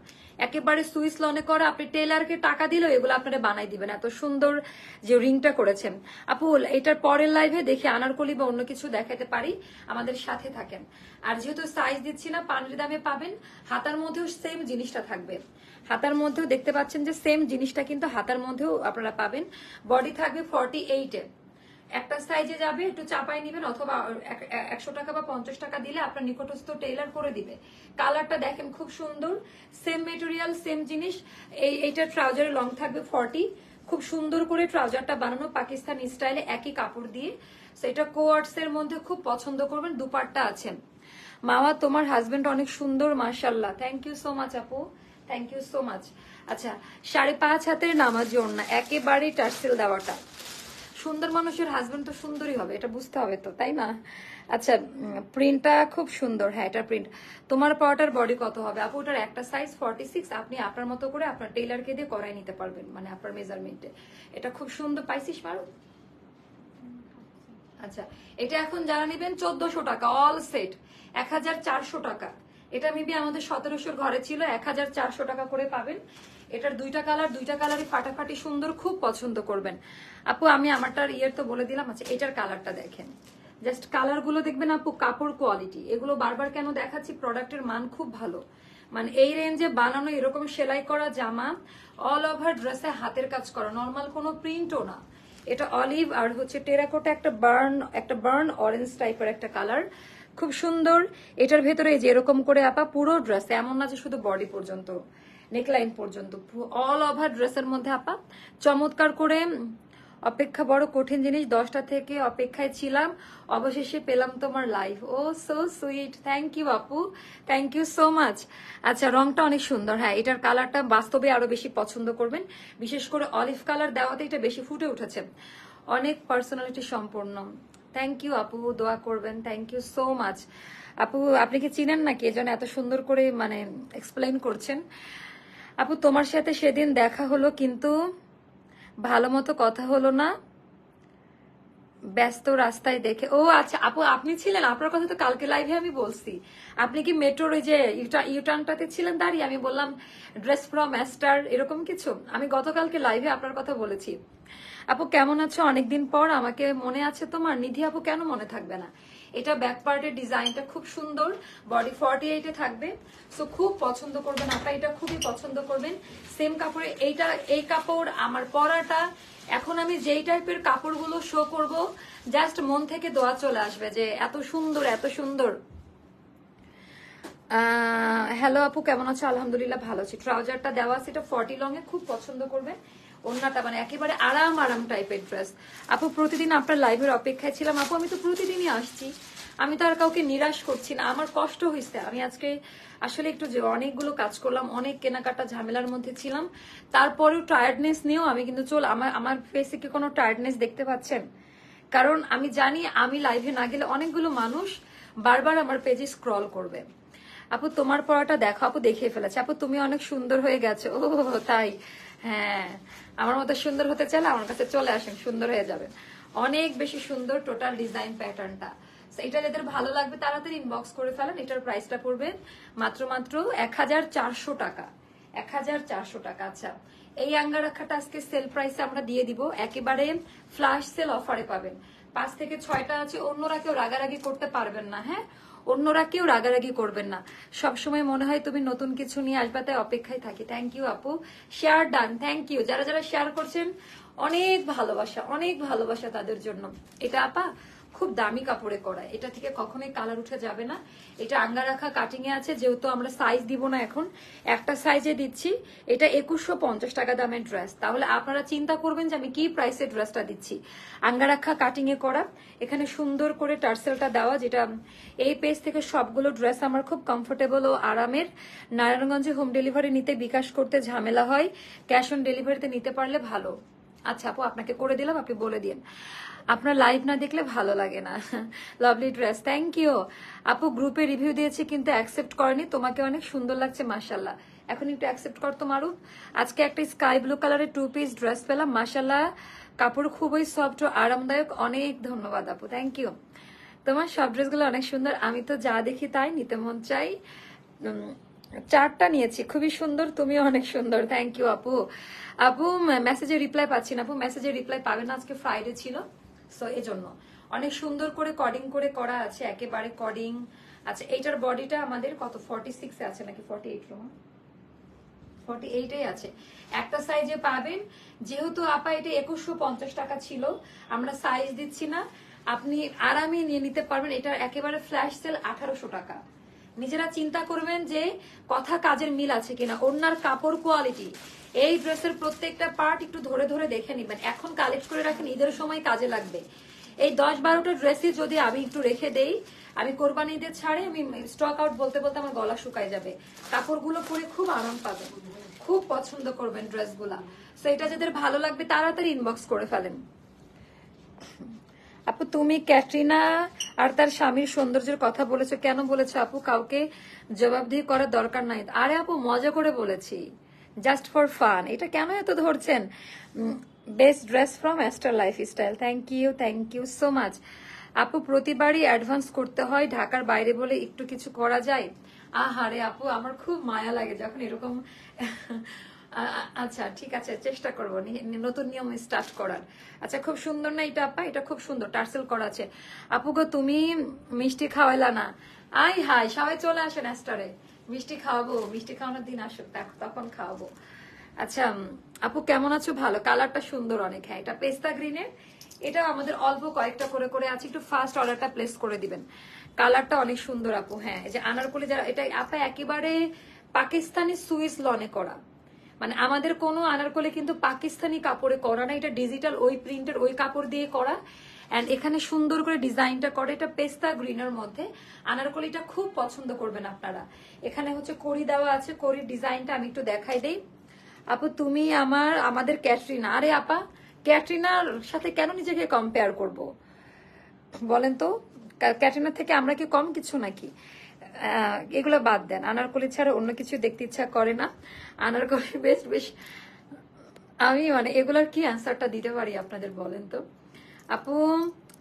A: একেবারে সুইস লনে করা। আপনি টেলারকে টাকা দিলেও এগুলো আপনারা বানাই দিবেন, এত সুন্দর যে রিংটা করেছেন আপু। এটার পরের লাইভে দেখে আনারকলি বা অন্য কিছু দেখাতে পারি, আমাদের সাথে থাকেন। আর যেহেতু সাইজ দিচ্ছি না, পানির দামে পাবেন। হাতার মধ্যেও সেম জিনিসটা থাকবে, হাতার মধ্যেও দেখতে পাচ্ছেন যে সেম জিনিসটা কিন্তু হাতার মধ্যেও আপনারা পাবেন। বডি থাকবে 48-এ, একটা সাইজে যাবে, একটু চাপাই নিবেন, অথবা 100 টাকা বা 50 টাকা দিলে আপনার নিকটস্থ টেইলার করে দিবে। কালারটা দেখেন খুব সুন্দর, সেম মেটেরিয়াল সেম জিনিস। এইটা ট্রাউজারের লং থাকবে 40, খুব সুন্দর করে ট্রাউজারটা বানানো পাকিস্তানি স্টাইলে, একই কাপড় দিয়ে। সেটা কোয়ার্টস এর মধ্যে খুব পছন্দ করবেন। দুপাট্টা আছে। মাওয়া, তোমার হাজবেন্ড অনেক সুন্দর, মাশাআল্লাহ, থ্যাংক ইউ সো মাচ আপু, থ্যাংক ইউ সো মাচ। আচ্ছা, 5.5 হাতের নামাজি ওড়না, একেবারেই টার্সেল দেওয়াটা। সুন্দর মানুষের হাজবেন্ড তো সুন্দরই হবে, এটা বুঝতে হবে তো, তাই না? আচ্ছা, প্রিন্টটা খুব সুন্দর। হ্যাঁ, এটা প্রিন্ট। তোমার পাওয়াটার বডি কত হবে আপু? ওটার একটা সাইজ 46, আপনি আপনার মতো করে আপনার টেইলারকে দিয়ে করাই নিতে পারবেন, মানে আপনার মেজারমেন্টে। এটা খুব সুন্দর, পাইছিস মারু? আচ্ছা, এটা এখন যারা নেবেন 1400 টাকা, অল সেট 1400 টাকা। এটা মেবি আমাদের 1700 ঘরে ছিল, 1400 টাকা করে পাবেন। এটার দুইটা কালারই ফাটাফাটি সুন্দর, খুব পছন্দ করবেন আপু। আমি আমারটার ইয়ের তো বলে দিলাম। আচ্ছা, এটার কালারটা দেখেন, জাস্ট কালার গুলো দেখবেন আপু, কাপড় কোয়ালিটি। এগুলো বারবার কেন দেখাচ্ছি, প্রোডাক্টের মান খুব ভালো। মানে এই রেঞ্জে বানানো এরকম সেলাই করা জামা, অল ওভার ড্রেসে হাতের কাজ করা, নর্মাল কোনো প্রিন্টও না। এটা অলিভ আর হচ্ছে টেরাকোটা, একটা বার্ন অরেঞ্জ টাইপের একটা কালার, খুব সুন্দর। এটার ভেতরে যে এরকম করে আপা পুরো ড্রেস, এমন না যে শুধু বডি পর্যন্ত, নেকলাইন পর্যন্ত, অল ওভার ড্রেসের মধ্যে আপা চমৎকার করে। অপেক্ষা বড় কঠিন জিনিস, 10টা থেকে অপেক্ষায় ছিলাম, অবশেষে পেলাম তোমার live. Oh so sweet, thank you আপু, থ্যাংক ইউ সো মাচ। আচ্ছা, রংটা অনেক সুন্দর। হ্যাঁ, এটার কালারটা বাস্তবে আরো বেশি পছন্দ করবেন, বিশেষ করে অলিভ কালার দেওয়াতে এটা বেশি ফুটে উঠেছে, অনেক পার্সোনালিটি সম্পূর্ণ। থ্যাংক ইউ আপু, দোয়া করবেন, থ্যাংক ইউ সো মাচ আপু। আপনি কি চিনেন নাকি, এজন্য এত সুন্দর করে মানে এক্সপ্লেইন করছেন। আপু, তোমার সাথে সেদিন দেখা হলো, কিন্তু ভালো মতো কথা হলো না, ব্যস্ত রাস্তায় দেখে, ও আচ্ছা আপু আপনি ছিলেন, আপনার কথা তো কালকে লাইভে আমি বলছি। আপনি কি মেট্রোর ওই যে ইউটার্নটাতে ছিলেন দাঁড়িয়ে? আমি বললাম ড্রেস ফ্রম অ্যাস্টার এরকম কিছু, আমি গতকালকে লাইভে আপনার কথা বলেছি। আপু কেমন আছো অনেকদিন পর, আমাকে মনে আছে তোমার? নিধি আপু কেন মনে থাকবে না। এটা ব্যাক পার্টের ডিজাইনটা খুব সুন্দর, বডি 48 এ থাকবে, সো খুব পছন্দ করবেন আপনারা, এটা খুবই পছন্দ করবেন। সেম কাপড়ে এইটা, এই কাপড় আমার পরাটা, এখন আমি যেই টাইপের কাপড়গুলো শো করব জাস্ট মন থেকে দোয়া চলে আসবে যে এত সুন্দর এত সুন্দর। হ্যালো আপু কেমন আছো? আলহামদুলিল্লাহ ভালো আছি। ট্রাউজারটা দেওয়া আছে, এটা 40 লং এ, খুব পছন্দ করবেন। ওন্নাটা মানে একেবারে আরাম আরাম টাইপের ড্রেস। আপু প্রতিদিন আপনার লাইভের অপেক্ষায় ছিলাম। আপু আমি তো প্রতিদিনই আসছি, আমি তো আর কাউকে নিরাশ করছি না। আমার কষ্ট হয়েছে, আমি আজকে আসলে একটু যে অনেকগুলো কাজ করলাম, অনেক কেনাকাটা ঝামেলার মধ্যে ছিলাম, তারপরেও টায়ার্ডনেস নিয়েও আমি কিন্তু আমার ফেসে কি কোনো টায়ার্ডনেস দেখতে পাচ্ছেন? কারণ আমি জানি আমি লাইভে না গেলে অনেকগুলো মানুষ বারবার আমার পেজে স্ক্রল করবে। আপু তোমার পড়াটা দেখো, আপু দেখিয়ে ফেলেছে। আপু তুমি অনেক সুন্দর হয়ে গেছো। ও তাই? হ্যাঁ, আমার মতো সুন্দর হতে চাইলে আমার কাছে চলে আসেন, সুন্দর হয়ে যাবেন। অনেক বেশি সুন্দর টোটাল ডিজাইন প্যাটার্নটা। এটা যাদের ভালো লাগবে তাড়াতাড়ি ইনবক্স করে ফেলেন। এটার প্রাইসটা পড়বে মাত্র 1400 টাকা। 1400 টাকা। আচ্ছা, এই আঙ্গারাখাটা আজকে সেল প্রাইসে আমরা দিয়ে দিব, একেবারে ফ্ল্যাশ সেল অফারে পাবেন। 5 থেকে 6টা আছে, অন্যরা কেউ রাগারাগি করতে পারবেন না। হ্যাঁ, অন্যরা কেউ রাগারাগি করবেন না। সবসময় মনে হয় তুমি নতুন কিছু নিয়ে আসবে, তাই অপেক্ষায় থাকি। থ্যাংক ইউ আপু, শেয়ার ডান, থ্যাংক ইউ। যারা যারা শেয়ার করছেন অনেক ভালোবাসা, অনেক ভালোবাসা তাদের জন্য। এটা আপা খুব দামি কাপড়ে করা, এটা থেকে কখনোই কালার উঠে যাবে না। এটা আঙ্গারাখা কাটিং এ আছে, যেহেতু আমরা সাইজ দিব না এখন, একটা সাইজে দিচ্ছি। এটা 2150 টাকা দামের ড্রেস। তাহলে আপনারা চিন্তা করবেন যে আমি কি প্রাইসে ড্রেসটা দিচ্ছি। আঙ্গারাখা কাটিং এ করা, এখানে সুন্দর করে টার্সেলটা দেওয়া, যেটা এই পেজ থেকে সবগুলো ড্রেস আমার খুব কমফোর্টেবল ও আরামের। নারায়ণগঞ্জে হোম ডেলিভারি নিতে বিকাশ করতে ঝামেলা হয়, ক্যাশ অন ডেলিভারিতে নিতে পারলে ভালো। আচ্ছা আপু আপনাকে করে দিলাম, আপনি বলে দিন। আপনার লাইভ না দেখলে ভালো লাগে না। লাভলি ড্রেস, থ্যাংক ইউ আপু। গ্রুপে রিভিউ দিয়েছি কিন্তু অ্যাকসেপ্ট করেনি, তোমাকে অনেক সুন্দর লাগছে মাশাল্লাহ। এখন একটু অ্যাকসেপ্ট করতো মারুফ। আজকে একটা স্কাই ব্লু কালারের 2 পিস ড্রেস পেলাম মাশাল্লাহ, কাপড় খুবই সফট ও আরামদায়ক। অনেক ধন্যবাদ আপু, থ্যাংক ইউ। তোমার সব ড্রেসগুলো অনেক সুন্দর, আমি তো যা দেখি তাই নিতে মন চাই। 4টা নিয়েছি, খুবই সুন্দর, তুমিও অনেক সুন্দর। থ্যাংক ইউ আপু। আপু মেসেজে রিপ্লাই পাচ্ছি না। আপু মেসেজে রিপ্লাই পাবেন না, আজকে ফ্রাইডে ছিল, সো এজন্য। অনেক সুন্দর করে কর্ডিং করে করা আছে, একেবারে কর্ডিং। আচ্ছা, এইটার বডিটা আমাদের কত 46 এ আছে নাকি 48 রোমা? 48 আছে। একটা সাইজে পাবেন, যেহেতু আপা এটা 2150 টাকা ছিল, আমরা সাইজ দিচ্ছি না, আপনি আরামে নিয়ে নিতে পারবেন। এটা একেবারে ফ্ল্যাশ সেল 1800 টাকা। নিজেরা চিন্তা করবেন যে কথা কাজের মিল আছে কিনা। ওনার কাপড় কোয়ালিটি, এই ড্রেসের প্রত্যেকটা পার্ট একটু ধরে ধরে দেখে নিবেন। এখন কালেক্ট করে রাখেন, ঈদের সময় কাজে লাগবে। এই 10-12টা ড্রেসই যদি আমি একটু রেখে দেই, আমি কোরবানি ঈদের ছাড়ে আমি স্টক আউট বলতে বলতে আমার গলা শুকায় যাবে। কাপড়গুলো পরে খুব আরাম পাবেন, খুব পছন্দ করবেন ড্রেসগুলা। সো এটা যাদের ভালো লাগবে তাড়াতাড়ি ইনবক্স করে ফেলেন। আপু তুমি ক্যাটরিনা আর তার স্বামীর সৌন্দর্যের কথা বলেছো, কেন বলেছো আপু? কাউকে জবাবদিহি করার দরকার নাই। আরে আপু মজা করে বলেছি, জাস্ট ফর ফান। এটা কেন এত ধরছেন? Best dress from Aster Lifestyle, thank you so much. আপু প্রতিবারই অ্যাডভান্স করতে হয়, ঢাকার বাইরে বলে একটু কিছু করা যায়? আহারে আপু, আমার খুব মায়া লাগে যখন এরকম। আচ্ছা ঠিক আছে, চেষ্টা করবো নতুন নিয়ম স্টার্ট করার। আচ্ছা খুব সুন্দর না এটা আপা? এটা খুব সুন্দর, টার্সেল করা আছে। আপু গো তুমি মিষ্টি খাওয়াইলা না? আই হাই, সবাই চলে আসেন অ্যাস্টারে, মিষ্টি খাওয়াবো। মিষ্টি খাওয়ানোর দিন আসুক, তখন খাওয়াবো। আচ্ছা আপু কেমন আছো? ভালো, কালারটা সুন্দর অনেক। হ্যাঁ, এটা পেস্তা গ্রিনের, এটা আমাদের অল্প কয়েকটা করে করে আছে, একটু ফাস্ট অর্ডারটা প্লেস করে দিবেন। কালারটা অনেক সুন্দর আপু। হ্যাঁ, এই যে আনারকলি, যারা এটা আপা একেবারে পাকিস্তানি সুইস লনে করা, মানে আমাদের কোনো আনারকলি কিন্তু পাকিস্তানি কাপড়ে করা না, এটা ডিজিটাল ওই প্রিন্টের ওই কাপড় দিয়ে করা। এন্ড এখানে সুন্দর করে ডিজাইনটা করে, এটা পেস্তা গ্রিনের মধ্যে। আনারকলিটা খুব পছন্দ করবেন আপনারা। এখানে হচ্ছে কড়ি দেওয়া আছে, কড়ির ডিজাইনটা আমি একটু দেখাই দেই। আপু তুমি আমাদের ক্যাটরিনা। আরে আপা, ক্যাটরিনার সাথে কেন নিজেকে কম্পেয়ার করব বলেন তো? ক্যাটরিনার থেকে আমরা কি কম কিছু নাকি? এগুলো বাদ দেন, আনারকলি ছাড়া অন্য কিছু দেখতে ইচ্ছা করে না। আনারকলি বেশ আমি মানে এগুলার কি অ্যান্সারটা দিতে পারি আপনাদের বলেন তো? আপু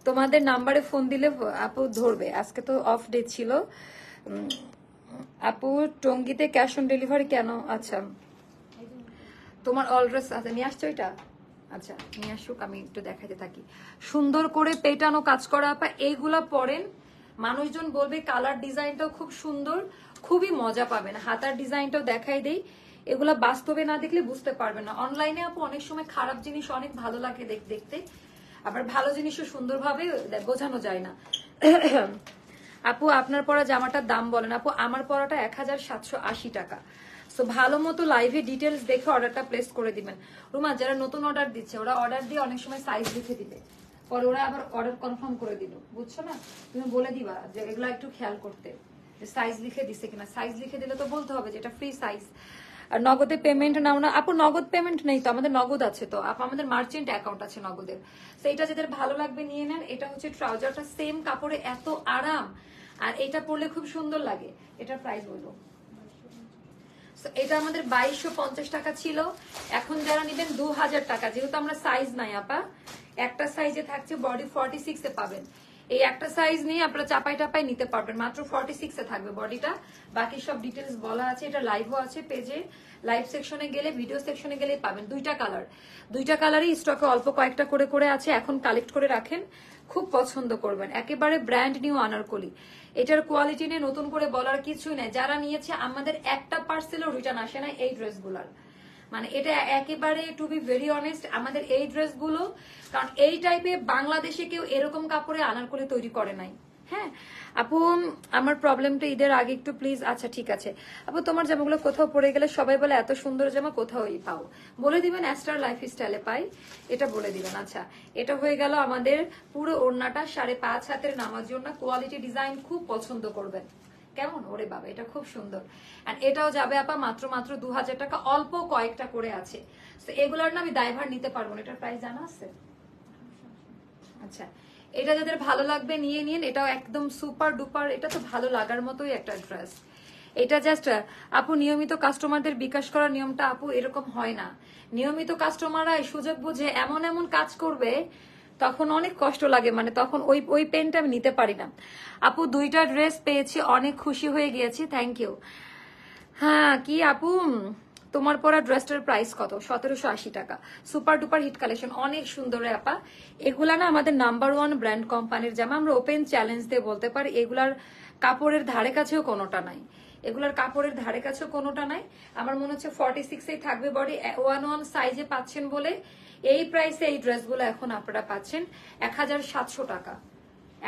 A: তোমাদের নাম্বারে ফোন দিলে আপু ধরবে, আজকে তো অফ ডে ছিল। আপু টঙ্গিতে ক্যাশ অন ডেলিভারি কেন? আচ্ছা তোমার অলড্রেস আছে, নিয়ে আসছো এটা? আচ্ছা নিয়ে আসুক, আমি একটু দেখাতে থাকি। সুন্দর করে পেটানো কাজ করা আপা, এইগুলা পরেন, মানুষজন বলবে কালার ডিজাইনটাও খুব সুন্দর, খুবই মজা পাবেন। হাতার ডিজাইনটাও দেখাই দেই, এগুলা বাস্তবে না দেখলে বুঝতে পারবেন না। অনলাইনে আপু অনেক সময় খারাপ জিনিস অনেক ভালো লাগে দেখতে, আবার ভালো জিনিসও সুন্দরভাবে বোঝানো যায় না। আপু আপনার পরা জামাটার দাম বলেন। আপু আমার পরাটা 1780 টাকা। সো ভালো মতো লাইভে ডিটেলস দেখে অর্ডারটা প্লেস করে দিবেন। রুমা যারা নতুন অর্ডার দিচ্ছে, ওরা অর্ডার দিয়ে অনেক সময় সাইজ লিখে দিবে, পরে ওরা আবার অর্ডার কনফার্ম করে দিল, বুঝছো না? তুমি বলে দিবা যে এগুলো একটু খেয়াল করতে, যে সাইজ লিখে দিছে কিনা। সাইজ লিখে দিলে তো বলতে হবে যে এটা ফ্রি সাইজ। আর নগদে পেমেন্ট নাও না আপু? নগদ পেমেন্ট নেই তো, আমাদের নগদ আছে তো আপু, আমাদের মার্চেন্ট অ্যাকাউন্ট আছে নগদের। তো এটা যাদের ভালো লাগবে নিয়ে নেন। এটা হচ্ছে ট্রাউজারটা সেম কাপড়ে, এত আরাম, আর এটা পরলে খুব সুন্দর লাগে। এটার প্রাইস বলবো, এটা আমাদের 2250 টাকা ছিল, এখন যারা নেবেন 2000 টাকা। যেহেতু আমরা সাইজ নাই আপা, একটা সাইজে থাকছে, বডি 46 এ পাবেন। এই একটা সাইজ নিয়ে আপনারা চাপাই টাপাই নিতে পারবেন, মাত্র 46 এ থাকবে বডিটা। বাকি সব ডিটেলস বলা আছে, এটা লাইভও আছে পেজে, লাইভ সেকশনে গেলে, ভিডিও সেকশনে গেলে পাবেন। দুইটা কালারই স্টকে অল্প কয়েকটা করে আছে, এখন কালেক্ট করে রাখেন, খুব পছন্দ করবেন। একেবারে ব্র্যান্ড নিউ আনারকলি, এটার কোয়ালিটি নিয়ে নতুন করে বলার কিছুই নেই। যারা নিয়েছে আমাদের একটা পার্সেলও রিটার্ন আসে না এই ড্রেসগুলার, মানে এটা একেবারে টু বি ভেরি অনেস্ট, আমাদের এই ড্রেসগুলো, কারণ এই টাইপে বাংলাদেশে কেউ এরকম কাপড়ে আনারকলি তৈরি করে নাই। হ্যাঁ আপু আমার প্রবলেমটা ঈদের আগে একটু প্লিজ। আচ্ছা ঠিক আছে আপু, তোমার জামাগুলো কোথাও পরে গেলে সবাই বলে এত সুন্দর জামা কোথাওই পাও, বলে দিবেন অ্যাস্টার লাইফ স্টাইলে পাই, এটা বলে দিবেন। আচ্ছা এটা হয়ে গেল আমাদের পুরো ওড়নাটা 5.5 হাতের নামার জন্য। কোয়ালিটি ডিজাইন খুব পছন্দ করবেন, কেমন? ওরে বাবা এটা খুব সুন্দর। এন্ড এটাও যাবে আপা মাত্র 2000 টাকা, অল্প কয়েকটা করে আছে। তো এগুলার না আমি দায়ভার নিতে পারবো না, এটার প্রাইস জানা আছে? আচ্ছা এটা যাদের ভালো লাগবে নিয়ে নিন, এটাও একদম সুপার ডুপার, এটা তো ভালো লাগার মতোই একটা ড্রেস। এটা জাস্ট আপু নিয়মিত কাস্টমারদের বিকাশ করার নিয়মটা আপু এরকম হয় না। নিয়মিত কাস্টমাররা সুযোগ বুঝে এমন এমন কাজ করবে, তখন অনেক কষ্ট লাগে, মানে তখন ওই পেনটা আমি নিতে পারি না। আপু দুইটা ড্রেস পেয়েছি, অনেক খুশি হয়ে গিয়েছি, থ্যাংক ইউ। হ্যাঁ কি আপু তোমার পরা ড্রেসটার প্রাইস কত? 1780 টাকা। সুপার ডুপার হিট কালেকশন, অনেক সুন্দর রে আপা। এগুলা না আমাদের নাম্বার 1 ব্র্যান্ড কোম্পানির জামা, আমরা ওপেন চ্যালেঞ্জ দিয়ে বলতে পারি এগুলার কাপড়ের ধারে কাছেও কোনোটা নাই, এগুলার কাপড়ের ধারে কাছেও কোনোটা নাই। আমার মনে হচ্ছে 46 থাকবে বডি, 1 সাইজে পাচ্ছেন বলে এই প্রাইসে এই ড্রেসগুলো এখন আপনারা পাচ্ছেন 1700 টাকা।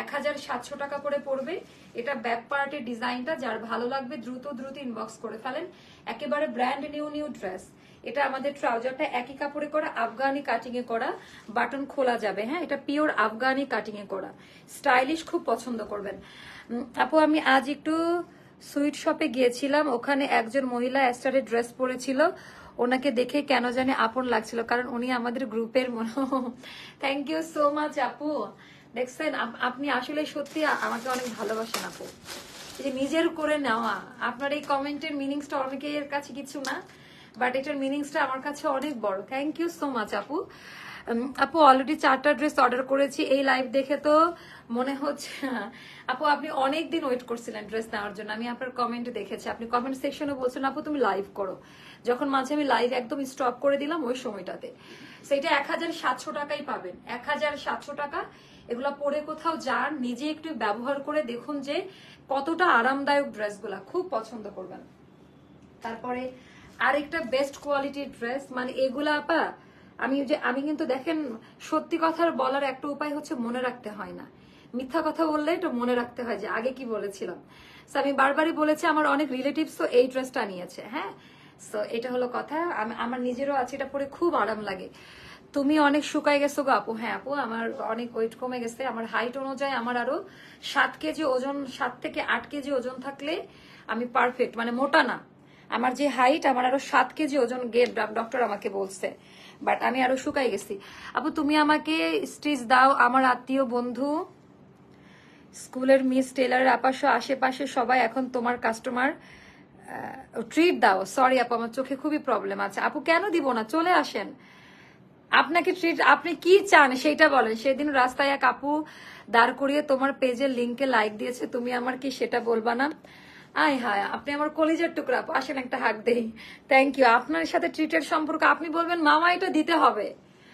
A: 1700 টাকা করে পড়বে। এটা ব্যাক পার্টের ডিজাইনটা যার ভালো লাগবে দ্রুত ইনবক্স করে ফেলেন। একেবারে ব্র্যান্ড নিউ ড্রেস। এটা আমাদের ট্রাউজারটা একই কাপড়ে করা, আফগানি কাটিং এ করা, বাটন খোলা যাবে। হ্যাঁ এটা পিওর আফগানি কাটিং এ করা, স্টাইলিশ, খুব পছন্দ করবেন। আপু আমি আজ একটু সুইট শপে গিয়েছিলাম, ওখানে একজন মহিলা অ্যাস্টারের ড্রেস পরেছিল, ওনাকে দেখে কেন জানি আপন লাগছিল, কারণ উনি আমাদের গ্রুপের মনে। থ্যাংক ইউ সো মাচ আপু, দেখছেন আপনি আসলে সত্যি আমাকে অনেক ভালোবাসেন আপু। এই যে নিজের করে নেওয়া, আপনার এই কমেন্টের মিনিংসটা অনেকের কাছে কিছু না, বাট এটার মিনিংসটা আমার কাছে অনেক বড়। থ্যাংক ইউ সো মাচ আপু। আপু অলরেডি 4টা ড্রেস অর্ডার করেছি, এই লাইভ দেখে তো মনে হচ্ছে আপু আপনি অনেকদিন ওয়েট করছিলেন ড্রেস নেওয়ার জন্য। আমি আপনার কমেন্ট দেখেছি, আপনি কমেন্ট সেকশনে বলছেন আপু তুমি লাইভ করো, যখন মাঝে আমি লাইভ একদম স্টপ করে দিলাম ওই সময়টাতে। সেটা 1700 টাকাই পাবেন, 1700 টাকা। এগুলা পরে কোথাও যান, নিজে একটু ব্যবহার করে দেখুন যে কতটা আরামদায়ক ড্রেসগুলা, খুব পছন্দ করবেন। তারপরে আরেকটা বেস্ট কোয়ালিটির ড্রেস, মানে এগুলা আপা আমি কিন্তু দেখেন সত্যি কথার বলার একটা উপায় হচ্ছে মনে রাখতে হয় না, মিথ্যা কথা বললে এটা মনে রাখতে হয় যে আগে কি বলেছিলাম। আমি বারবারই বলেছি আমার অনেক রিলেটিভস তো এই ড্রেসটা নিয়েছে। হ্যাঁ সো এটা হলো কথা, আমার নিজেরও আছে, এটা পরে খুব আরাম লাগে। তুমি অনেক শুকাই গেছো গো আপু। হ্যাঁ আপু আমার অনেক ওয়েট কমে গেছে, আমার হাইট অনুযায়ী আমার আরো 7 কেজি ওজন, 7 থেকে 8 কেজি ওজন থাকলে আমি পারফেক্ট, মানে মোটা না। আমার যে হাইট, আমার আরো 7 কেজি ওজন ডক্টর আমাকে বলছে, বাট আমি আরো শুকাই গেছি। আপু তুমি আমাকে স্টিচ দাও, আমার আত্মীয় বন্ধু স্কুলের মিস টেলারের আপাসহ আশেপাশে সবাই এখন তোমার কাস্টমার, ট্রিট দাও। সরি আপু আমার চোখে খুবই প্রবলেম আছে আপু, কেন দিব না, চলে আসেন। আপনাকে ট্রিট আপনি কি চান সেটা বলেন। সেদিন রাস্তায় এক আপু দাঁড় করিয়ে তোমার পেজের লিংকে লাইক দিয়েছে, তুমি আমার কি সেটা বলবা না? আয় হায়, আপনি আমার কলিজার টুকরা আপু, আসেন একটা হাত দেই। Thank you. আপনার সাথে ট্রিটের সম্পর্ক, আপনি বলবেন মামা এটা দিতে হবে,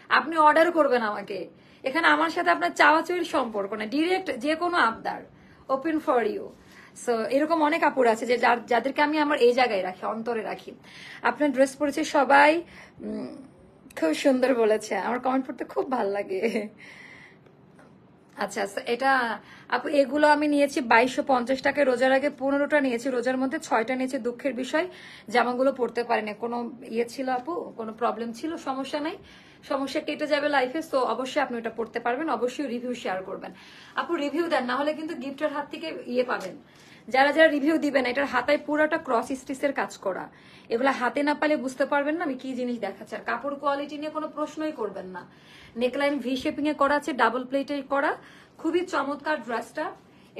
A: আপনি অর্ডার করবেন আমাকে। এখানে আমার সাথে আপনার চাওয়াচুরির সম্পর্ক না, ডিরেক্ট যে কোনো আবদার, ওপেন ফর ইউ। সো এরকম অনেক কাপড় আছে যে যাদেরকে আমি আমার এই জায়গায় রাখি, অন্তরে রাখি। আপনার ড্রেস পরেছে সবাই খুব সুন্দর বলেছে, আমার কমেন্ট পড়তে খুব ভালো লাগে। আচ্ছা এটা আপু, এগুলো আমি নিয়েছি 2250 টাকায়। রোজার আগে 15টা নিয়েছি, রোজার মধ্যে 6টা নিয়েছি। দুঃখের বিষয় জামাগুলো পড়তে পারিনি, কোনো ইয়ে ছিল আপু, কোনো প্রবলেম ছিল। সমস্যা নাই, সমস্যা কেটে যাবে লাইফে। তো অবশ্যই আপনি ওটা পড়তে পারবেন, অবশ্যই রিভিউ শেয়ার করবেন আপু। রিভিউ দেন, না হলে কিন্তু গিফটের হাত থেকে ইয়ে পাবেন। যারা যারা রিভিউ দিবেন, এটার হাতায় পুরোটা ক্রস স্টিচের কাজ করা, এগুলা হাতে না পালে বুঝতে পারবেন না আমি কি জিনিস দেখাচ্ছি। আর কাপড় কোয়ালিটি নিয়ে কোনো প্রশ্নই করবেন না। নেকলাইন ভি শেপিং এ করা আছে, ডাবল প্লেটে করা, খুবই চমৎকার ড্রেসটা।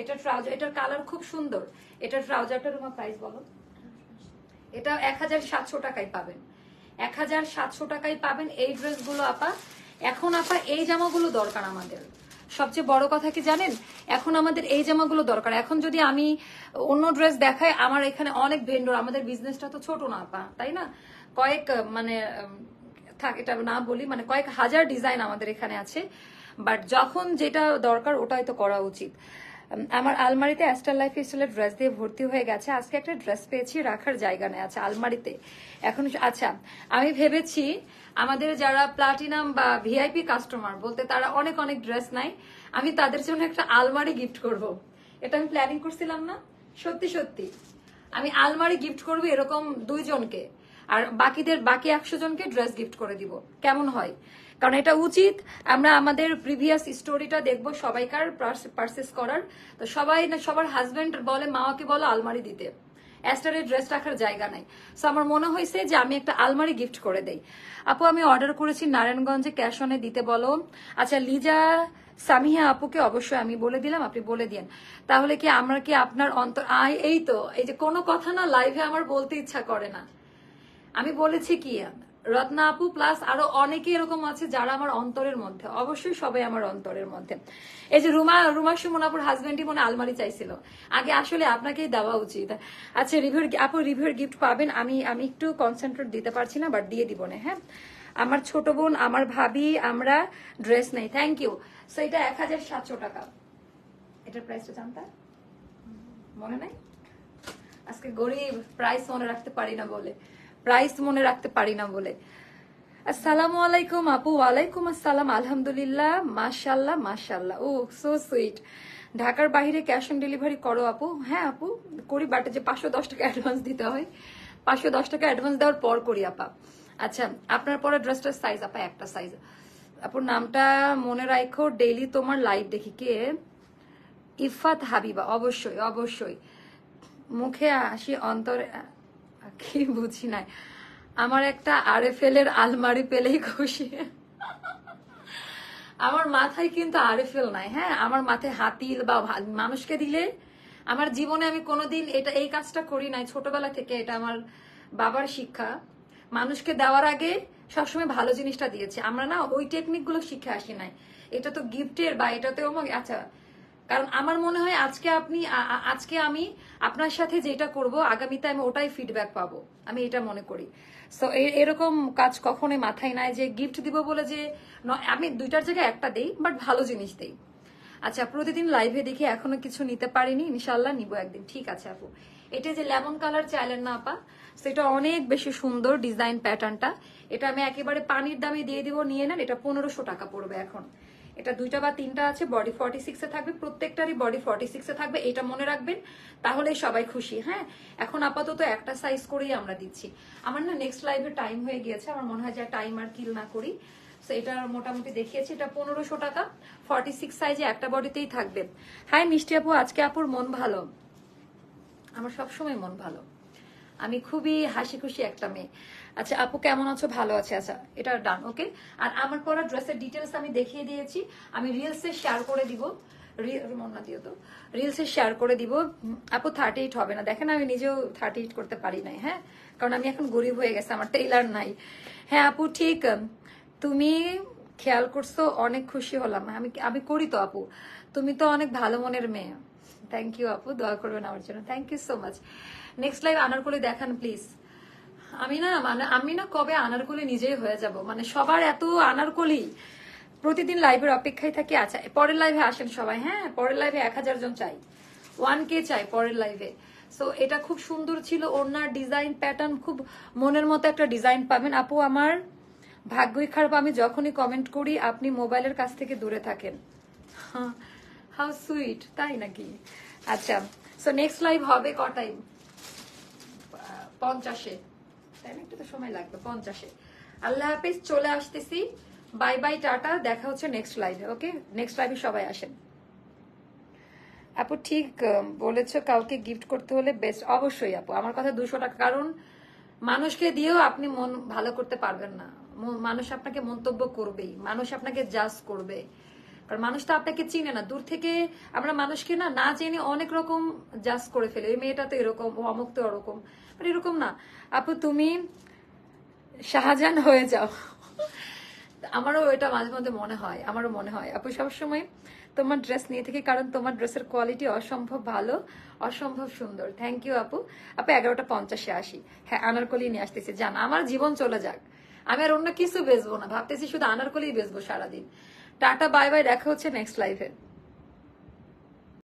A: এটা ট্রাউজার, এটার কালার খুব সুন্দর। এটার ট্রাউজারটা তোমার প্রাইস বলো। এটা 1700 টাকায় পাবেন, 1700 টাকায় পাবেন এই ড্রেসগুলো আপা। এখন আপা এই জামাগুলো দরকার আমাদের। সবচেয়ে বড় কথা কি জানেন, এখন আমাদের এই জামাগুলো দরকার। এখন যদি আমি অন্য ড্রেস দেখাই, আমার এখানে অনেক ভেন্ডর, আমাদের বিজনেসটা তো ছোট না আপা, তাই না? কয়েক মানে থাক এটা না বলি, মানে কয়েক হাজার ডিজাইন আমাদের এখানে আছে। বাট যখন যেটা দরকার ওটাই তো করা উচিত। আমার আলমারিতে অ্যাস্টার লাইফ স্টাইলের ড্রেস দিয়ে ভর্তি হয়ে গেছে। আজকে একটা ড্রেস পেয়েছি, রাখার জায়গা নেই, আছে আলমারিতে এখন। আচ্ছা, আমি ভেবেছি আমাদের যারা প্লাটিনাম বা ভিআইপি কাস্টমার বলতে তারা অনেক অনেক ড্রেস নাই, আমি তাদের জন্য একটা আলমারি গিফট করব। এটা আমি প্ল্যানিং করছিলাম না, সত্যি সত্যি আমি আলমারি গিফট করব এরকম 2 জনকে, আর বাকিদের বাকি 100 জনকে ড্রেস গিফট করে দিব। কেমন হয়? কারণ এটা উচিত। আমরা আমাদের প্রিভিয়াস স্টোরিটা দেখবো সবাইকার পারচেস করার। তো সবাই না, সবার হাজবেন্ড বলে মামাকে বলো আলমারি দিতে, অ্যাস্টারের ড্রেস রাখার জায়গা নাই। সো আমার মনে হয়েছে যে আমি একটা আলমারি গিফট করে দেই। আপু আমি অর্ডার করেছি নারায়ণগঞ্জে, ক্যাশ অনে দিতে বলো। আচ্ছা লিজা সামিহা আপুকে অবশ্যই আমি বলে দিলাম, আপনি বলে দিন। তাহলে কি আমরা কি আপনার অন্তর এই তো, এই যে কোনো কথা না লাইভে আমার বলতে ইচ্ছা করে না। আমি বলেছি কি, রত্না আপু প্লাস আরো অনেকে এরকম আছে যারা আমার অন্তরের মধ্যে, অবশ্যই সবাই আমার অন্তরের মধ্যে। এই যে রুমা সুমন আপুর হাজবেন্ডই মনে আলমারি চাইছিল, আগে আসলে আপনাকেই দেওয়া উচিত। আচ্ছা আপু রিভিউর গিফট পাবেন। আমি একটু কনসেন্ট্রেট দিতে পারছি না, বাট দিয়ে দিব না। হ্যাঁ, আমার ছোট বোন, আমার ভাবি, আমরা ড্রেস নেই। Thank you. সো এটা 1700 টাকা। এটার প্রাইসটা জানতা মনে নাই? আজকে গরিব, প্রাইস মনে রাখতে পারি না বলে, প্রাইস মনে রাখতে পারি না বলে। আসসালামু আলাইকুম আপু। ওয়ালাইকুম আসসালাম। আলহামদুলিল্লাহ, মাশাল্লাহ মাশাল্লাহ। ও সো সুইট। ঢাকার বাইরে ক্যাশ অন ডেলিভারি করো আপু? হ্যাঁ আপু করি, বাট যে 510 টাকা অ্যাডভান্স দিতে হয়, 510 টাকা অ্যাডভান্স দেওয়ার পর করি আপা। আচ্ছা আপনার পরে ড্রেসটার সাইজ আপা একটা সাইজ। আপুর নামটা মনে রাখো, ডেইলি তোমার লাইভ দেখি। কে? ইফাত হাবিবা। অবশ্যই অবশ্যই, মুখে হাসি অন্তরে কি বুঝি নাই। আমার একটা আরএফএল এর আলমারি পেলেই খুশি। আমার মাথায় কিন্তু আরএফএল নাই। হ্যাঁ, আমার মাথায় হাতিল বা মানুষকে দিলে, আমার জীবনে আমি কোনোদিন এই কাজটা করি নাই ছোটবেলা থেকে। এটা আমার বাবার শিক্ষা। মানুষকে দেওয়ার আগে সবসময় ভালো জিনিসটা দিয়েছে। আমরা না ওই টেকনিক গুলো শিখে আসি নাই। এটা তো গিফটের বা এটাতেও আচ্ছা, কারণ আমার মনে হয় আজকে আমি আপনার সাথে যেটা করব, আগামীতে আমি ওটাই ফিডব্যাক পাবো, আমি এটা মনে করি। সো এরকম কাজ কখনোই মাথায় নাই যে গিফট দিব বলে যে আমি 2টার জায়গায় একটা দেই, বাট ভালো জিনিস দেই। আচ্ছা প্রতিদিন লাইভে দেখি, এখনো কিছু নিতে পারিনি, ইনশাল্লাহ নিব একদিন। ঠিক আছে আপু। এটা যে লেমন কালার চাইলেন না আপা, সেটা অনেক বেশি সুন্দর ডিজাইন প্যাটার্নটা। এটা আমি একেবারে পানির দামে দিয়ে দিব, নিয়ে নেন। এটা 1500 টাকা পড়বে এখন। এটা 2টা বা 3টা আছে, বডি 46 এ থাকবে, প্রত্যেকটারই বডি 46 এ থাকবে, এটা মনে রাখবেন, তাহলে সবাই খুশি। হ্যাঁ, এখন আপাতত একটা সাইজ করেই আমরা দিচ্ছি। আমার না নেক্সট লাইভে টাইম হয়ে গিয়েছে, আমার মনে হয় যে টাইম আর কিল না করি। এটা মোটামুটি দেখিয়েছি, এটা 1500 টাকা, 46 সাইজে একটা বডিতেই থাকবে। হাই মিষ্টি আপু, আজকে আপুর মন ভালো। আমার সবসময় মন ভালো, আমি খুবই হাসি খুশি একটা মেয়ে। আচ্ছা আপু কেমন আছো? ভালো আছে। আচ্ছা এটা ডান, ওকে। আর আমার পরা ড্রেসের ডিটেলস আমি দেখিয়ে দিয়েছি, আমি রিলসে শেয়ার করে দিব। মনে দিও তো, রিলসে শেয়ার করে দিব। আপু 38 হবে না, দেখেন আমি নিজেও 38 করতে পারি নাই। হ্যাঁ, কারণ আমি এখন গরিব হয়ে গেছে, আমার টেইলার নাই। হ্যাঁ আপু ঠিক, তুমি খেয়াল করছো, অনেক খুশি হলাম। আমি আমি করি তো আপু, তুমি তো অনেক ভালো মনের মেয়ে। থ্যাংক ইউ আপু, দোয়া করবেন আমার জন্য। Thank you so much. Next live Anarkali দেখান প্লিজ। আমি না কবে আনারকলি নিজেই হয়ে যাব, মানে সবার এত আনারকলি, প্রতিদিন লাইভের অপেক্ষায় থাকি। আচ্ছা পরের লাইভে আসেন সবাই, হ্যাঁ পরের লাইভে 1000 জন চাই, 1K চাই পরের লাইভে। সো এটা খুব সুন্দর ছিল, ওনার ডিজাইন প্যাটার্ন খুব মনের মতো একটা ডিজাইন পাবেন। আপু আমার ভাগ্যই খারাপ, আমি যখনই কমেন্ট করি আপনি মোবাইলের কাছ থেকে দূরে থাকেন। হাউ সুইট, তাই নাকি? আচ্ছা সো নেক্সট লাইভ হবে ক টাইম? 50-এ, তাই না? একটু তো সময় লাগবে। 50-এ। আল্লাহ হাফিজ, চলে আসতেছি। বাই বাই, টাটা, দেখা হচ্ছে নেক্সট লাইভে। ওকে, নেক্সট লাইভে সবাই আসেন। আপু ঠিক বলেছো, কাউকে গিফট করতে হলে বেস্ট। অবশ্যই আপু, আমার কথা 200 টাকা। কারণ মানুষকে দিয়েও আপনি মন ভালো করতে পারবেন না। মানুষ আপনাকে মন্তব্য করবেই, মানুষ আপনাকে জাজ করবে, কারণ মানুষ তো আপনাকে চিনে না। দূর থেকে আমরা মানুষকে না না জেনে অনেক রকম জাজ করে ফেলি। এই মেয়েটা তো এরকম, ও অমুক তো ওরকম, বাট এরকম না। আপু তুমি শাহজাহান হয়ে যাও। আমারও এটা মাঝে মধ্যে মনে হয়, আমারও মনে হয় আপু সবসময় তোমার ড্রেস নিয়ে থেকে, কারণ তোমার ড্রেসের কোয়ালিটি অসম্ভব ভালো, অসম্ভব সুন্দর। থ্যাংক ইউ আপু। আপু 11:50-এ আসি। হ্যাঁ আনারকলি নিয়ে আসতেছি, জান আমার জীবন চলে যাক, আমি আর অন্য কিছু বেচবো না, ভাবতেছি শুধু আনারকলি বেচবো সারাদিন। টাটা বাই বাই, দেখা হচ্ছে নেক্সট লাইভে।